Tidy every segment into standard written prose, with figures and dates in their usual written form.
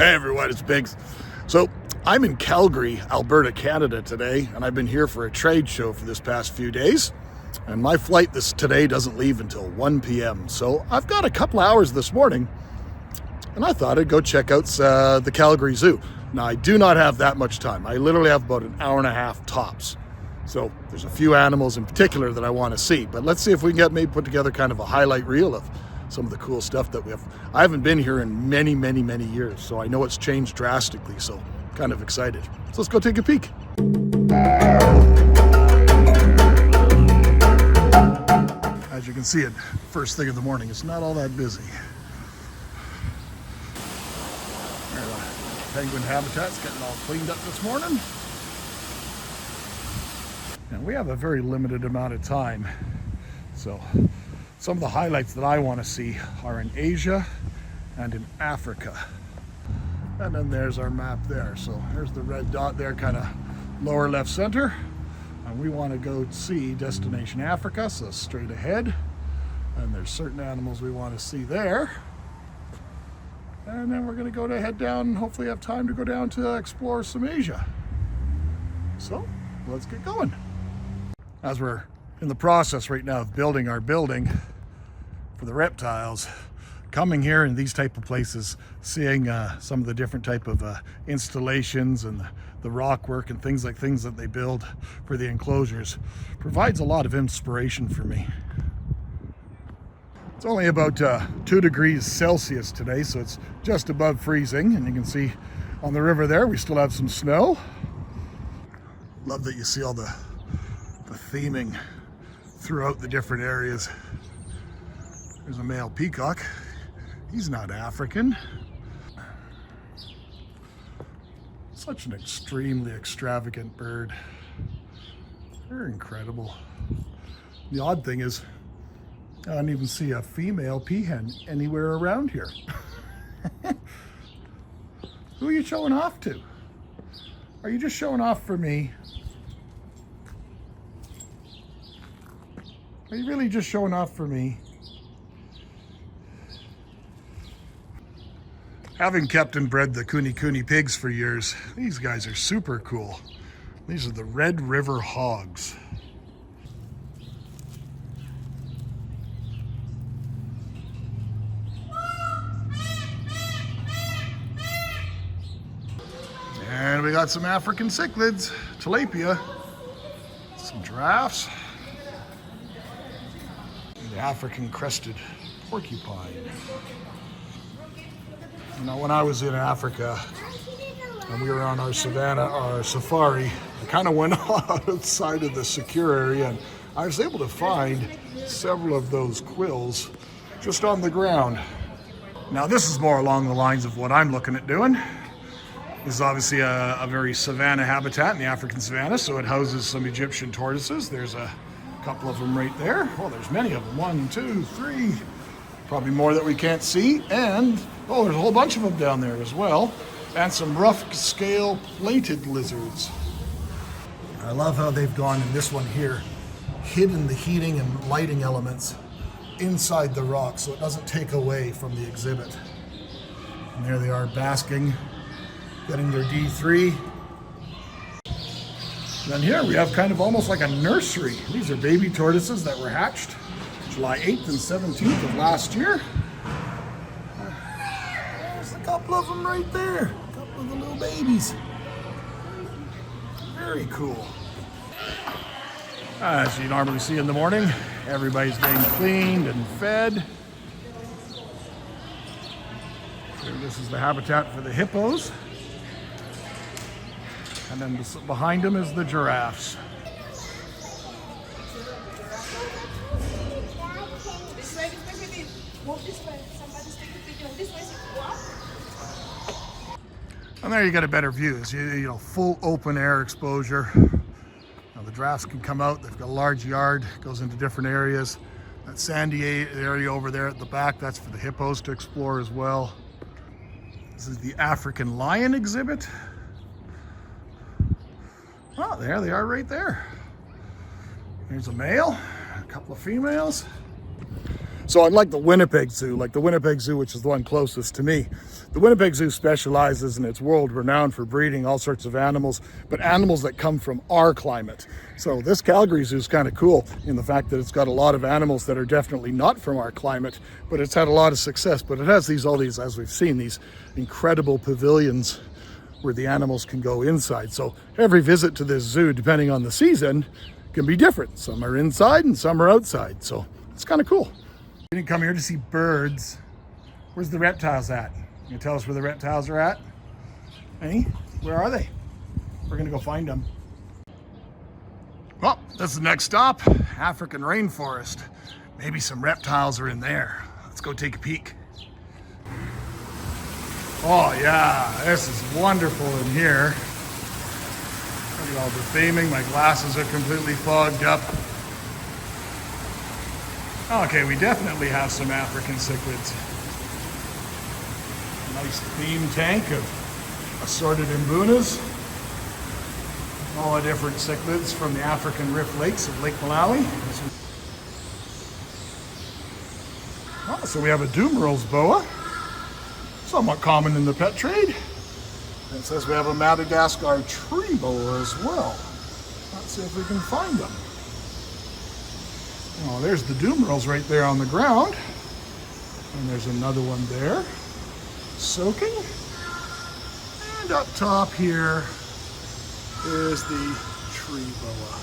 Hey everyone, it's Biggs. So I'm in Calgary, Alberta, Canada today, and I've been here for a trade show for this past few days. And my flight today doesn't leave until 1 p.m. So I've got a couple hours this morning, and I thought I'd go check out the Calgary Zoo. Now I do not have that much time. I literally have about an hour and a half tops. So there's a few animals in particular that I want to see, but let's see if we can maybe put together kind of a highlight reel of some of the cool stuff that we have. I haven't been here in many years, so I know it's changed drastically, so kind of excited. So let's go take a peek. As you can see it, first thing in the morning, it's not all that busy. Penguin habitat's getting all cleaned up this morning. And we have a very limited amount of time, so some of the highlights that I want to see are in Asia and in Africa. And then there's our map there. So there's the red dot there, kind of lower left center. And we want to go see Destination Africa, so straight ahead. And there's certain animals we want to see there. And then we're going to head down and hopefully have time to go down to explore some Asia. So let's get going. As we're in the process right now of building our building for the reptiles, coming here in these type of places, seeing some of the different type of installations and the rock work and things that they build for the enclosures provides a lot of inspiration for me. It's only about 2 degrees Celsius today, so it's just above freezing, and you can see on the river there we still have some snow. Love that you see all the theming throughout the different areas. There's a male peacock. He's not African. Such an extremely extravagant bird. They're incredible. The odd thing is, I don't even see a female peahen anywhere around here. Who are you showing off to? Are you just showing off for me? Are you really just showing off for me? Having kept and bred the Kuni pigs for years, these guys are super cool. These are the Red River hogs. And we got some African cichlids, tilapia, some giraffes, the African crested porcupine. You know, when I was in Africa and we were on our safari, I kind of went outside of the secure area and I was able to find several of those quills just on the ground. Now this is more along the lines of what I'm looking at doing. This is obviously a very savanna habitat in the African savanna, so it houses some Egyptian tortoises. There's a couple of them right there. Oh, there's many of them. 1, 2, 3. Probably more that we can't see. And, oh, there's a whole bunch of them down there as well. And some rough scale plated lizards. I love how they've gone in this one here, hidden the heating and lighting elements inside the rock so it doesn't take away from the exhibit. And there they are basking, getting their D3. Then here we have kind of almost like a nursery. These are baby tortoises that were hatched July 8th and 17th of last year. There's a couple of them right there. A couple of the little babies. Very cool. As you normally see in the morning, everybody's getting cleaned and fed. So this is the habitat for the hippos. And then behind them is the giraffes. And there you get a better view. It's, you know, full open air exposure. Now the giraffes can come out. They've got a large yard. It goes into different areas. That sandy area over there at the back, that's for the hippos to explore as well. This is the African lion exhibit. Oh, there they are right there. There's a male, a couple of females. So unlike the Winnipeg Zoo, like the Winnipeg Zoo, which is the one closest to me, the Winnipeg Zoo specializes and it's world renowned for breeding all sorts of animals, but animals that come from our climate. So this Calgary Zoo is kind of cool in the fact that it's got a lot of animals that are definitely not from our climate, but it's had a lot of success. But it has all these, as we've seen, these incredible pavilions where the animals can go inside. So every visit to this zoo, depending on the season, can be different. Some are inside and some are outside. So it's kind of cool. We didn't come here to see birds. Where's the reptiles at? You tell us where the reptiles are at? Hey, where are they? We're gonna go find them. Well, that's the next stop, African rainforest. Maybe some reptiles are in there. Let's go take a peek. Oh yeah, this is wonderful in here. Look at all the theming. My glasses are completely fogged up. Okay, we definitely have some African cichlids. Nice theme tank of assorted imbunas. All the different cichlids from the African Rift Lakes of Lake Malawi. Oh, so we have a Dumeral's boa. Somewhat common in the pet trade. And it says we have a Madagascar tree boa as well. Let's see if we can find them. Oh, there's the Dumerals right there on the ground. And there's another one there, soaking. And up top here is the tree boa.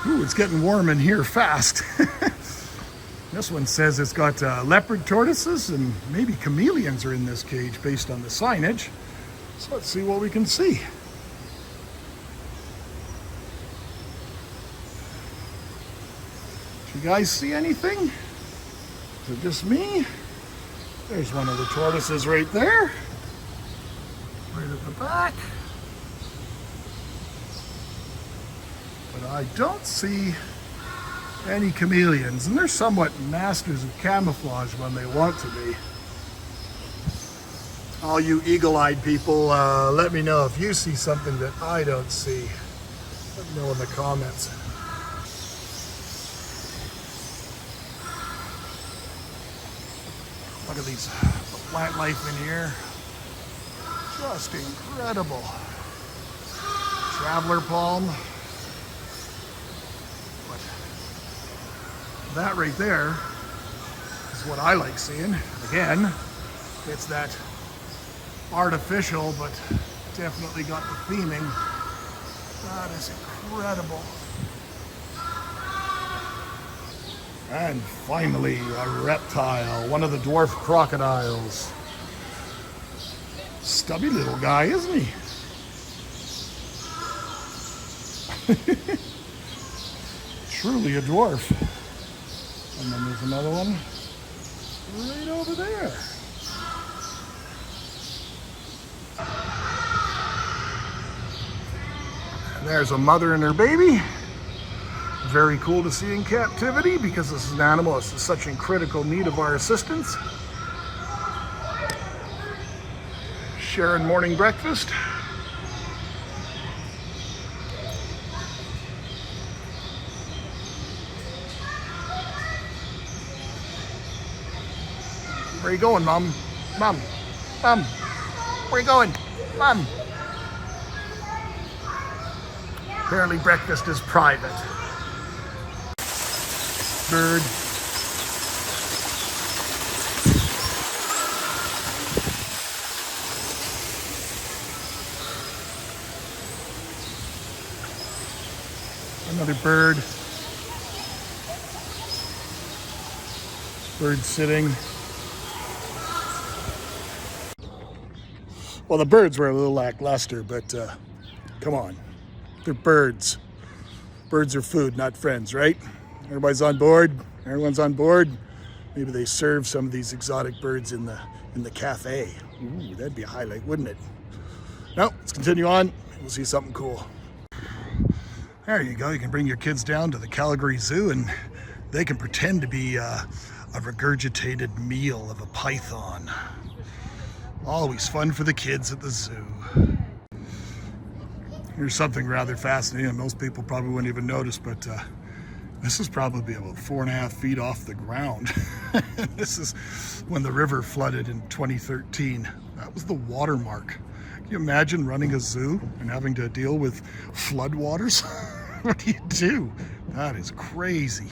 Ooh, it's getting warm in here fast. This one says it's got leopard tortoises and maybe chameleons are in this cage based on the signage. So let's see what we can see. Do you guys see anything? Is it just me? There's one of the tortoises right there. Right at the back. But I don't see any chameleons, and they're somewhat masters of camouflage when they want to be. All you eagle-eyed people, let me know if you see something that I don't see. Let me know in the comments. Look at these, the plant life in here. Just incredible. Traveler palm. That right there is what I like seeing. Again, it's that artificial, but definitely got the theming. That is incredible. And finally, a reptile, one of the dwarf crocodiles. Stubby little guy, isn't he? Truly a dwarf. And then there's another one right over there. And there's a mother and her baby. Very cool to see in captivity because this is an animal that's in such in critical need of our assistance. Sharing morning breakfast. Where are you going, Mom? Mom, Mom, where are you going? Mom. Apparently breakfast is private. Bird. Another bird. Bird sitting. Well, the birds were a little lackluster, but come on. They're birds. Birds are food, not friends, right? Everybody's on board. Everyone's on board. Maybe they serve some of these exotic birds in the cafe. Ooh, that'd be a highlight, wouldn't it? No, let's continue on. We'll see something cool. There you go. You can bring your kids down to the Calgary Zoo and they can pretend to be a regurgitated meal of a python. Always fun for the kids at the zoo. Here's something rather fascinating. Most people probably wouldn't even notice, but This is probably about 4.5 feet off the ground. This is when the river flooded in 2013. That was the watermark. Can you imagine running a zoo and having to deal with floodwaters? What do you do? That is crazy.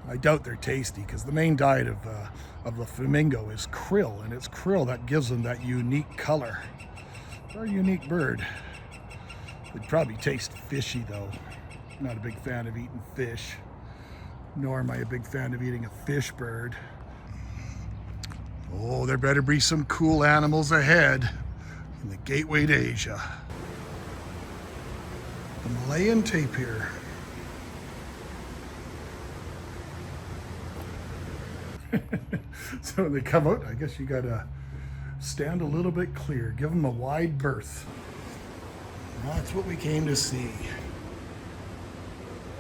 I doubt they're tasty because the main diet of the flamingo is krill, and it's krill that gives them that unique color. Very unique bird. They'd probably taste fishy though. I'm not a big fan of eating fish, nor am I a big fan of eating a fish bird. Oh, there better be some cool animals ahead in the gateway to Asia. The Malayan tapir. So when they come out, I guess you gotta stand a little bit clear, give them a wide berth. That's what we came to see.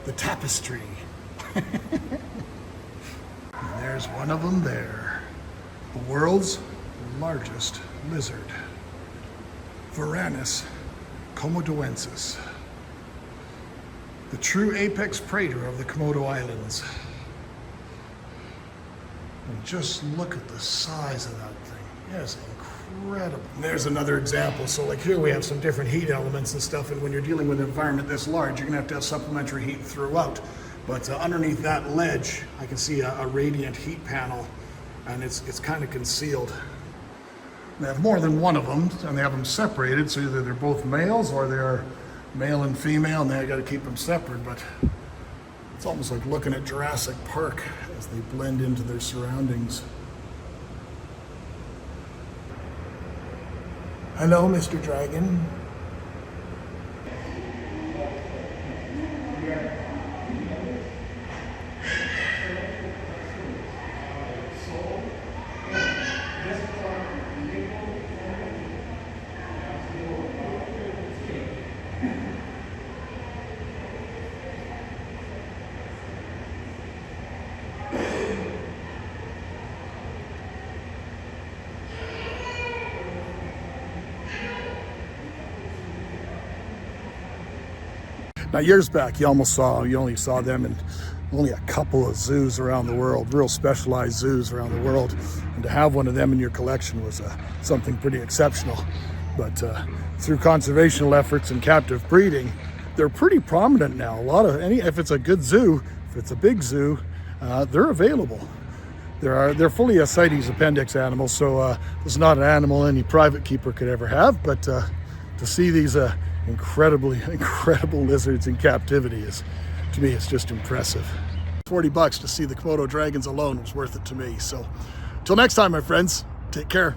The tapestry. And there's one of them there. The world's largest lizard. Varanus komodoensis. The true apex predator of the Komodo Islands. And just look at the size of that thing. It's incredible. And there's another example. So like here we have some different heat elements and stuff, and when you're dealing with an environment this large, you're gonna have to have supplementary heat throughout. But underneath that ledge, I can see a radiant heat panel, and it's kind of concealed. They have more than one of them, and they have them separated, so either they're both males or they're male and female, and they got to keep them separate. But it's almost like looking at Jurassic Park as they blend into their surroundings. Hello, Mr. Dragon. Now, years back, you only saw them in only a couple of zoos around the world, real specialized zoos around the world. And to have one of them in your collection was something pretty exceptional. But through conservational efforts and captive breeding, they're pretty prominent now. If it's a good zoo, if it's a big zoo, they're available. They're fully ascites appendix animals, so it's not an animal any private keeper could ever have. But to see these incredible lizards in captivity is, to me, it's just impressive. $40 to see the Komodo dragons alone was worth it to me. So, till next time, my friends, take care.